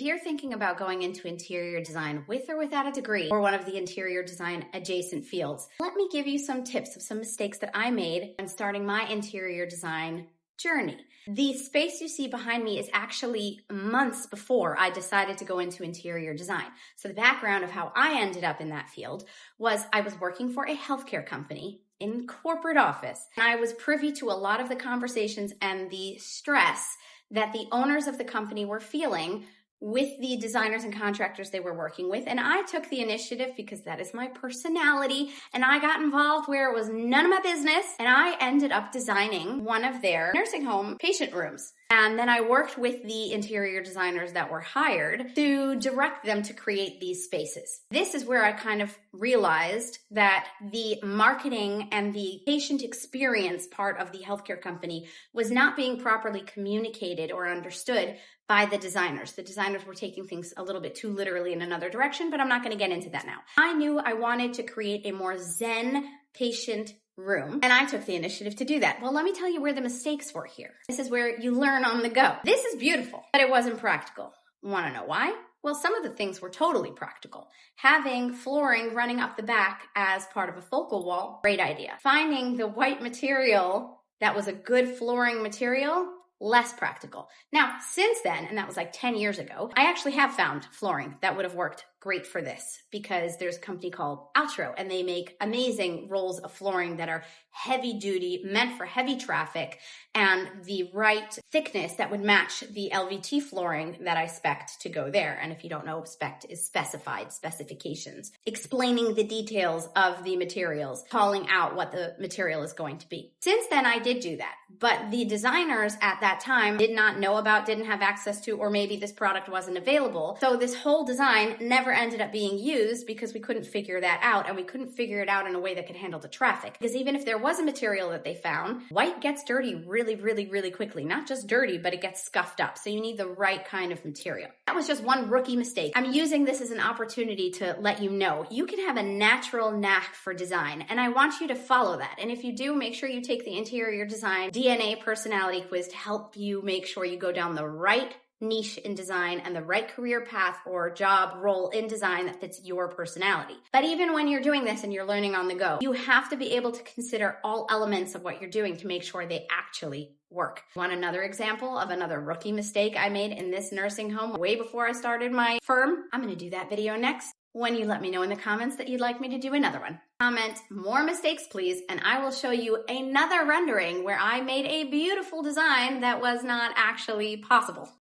you're thinking about going into interior design with or without a degree or one of the interior design adjacent fields, let me give you some tips of some mistakes that I made when starting my interior design journey. The space you see behind me is actually months before I decided to go into interior design. So the background of how I ended up in that field was I was working for a healthcare company in corporate office, and I was privy to a lot of the conversations and the stress that the owners of the company were feeling with the designers and contractors they were working with. And I took the initiative because that is my personality. And I got involved where it was none of my business. And I ended up designing one of their nursing home patient rooms. And then I worked with the interior designers that were hired to direct them to create these spaces. This is where I kind of realized that the marketing and the patient experience part of the healthcare company was not being properly communicated or understood by the designers. The designers were taking things a little bit too literally in another direction, but I'm not going to get into that now. I knew I wanted to create a more zen patient room, and I took the initiative to do that. Well, let me tell you where the mistakes were here. This is where you learn on the go. This is beautiful, but it wasn't practical. Want to know why? Well, some of the things were totally practical. Having flooring running up the back as part of a focal wall, great idea. Finding the white material that was a good flooring material, less practical. Now, since then, and that was like 10 years ago, I actually have found flooring that would have worked great for this because there's a company called Altro and they make amazing rolls of flooring that are heavy duty, meant for heavy traffic, and the right thickness that would match the LVT flooring that I spec'd to go there. And if you don't know, spec'd is specified, specifications, explaining the details of the materials, calling out what the material is going to be. Since then, I did do that, but the designers at that time did not know about, didn't have access to, or maybe this product wasn't available. So this whole design never ended up being used because we couldn't figure that out, and we couldn't figure it out in a way that could handle the traffic. Because even if there was a material that they found, white gets dirty really quickly. Not just dirty, but it gets scuffed up. So you need the right kind of material. That was just one rookie mistake. I'm using this as an opportunity to let you know you can have a natural knack for design, and I want you to follow that. And if you do, make sure you take the interior design DNA personality quiz to help you make sure you go down the right niche in design and the right career path or job role in design that fits your personality. But even when you're doing this and you're learning on the go, you have to be able to consider all elements of what you're doing to make sure they actually work. Want another example of another rookie mistake I made in this nursing home way before I started my firm? I'm going to do that video next when you let me know in the comments that you'd like me to do another one. Comment more mistakes, please, and I will show you another rendering where I made a beautiful design that was not actually possible.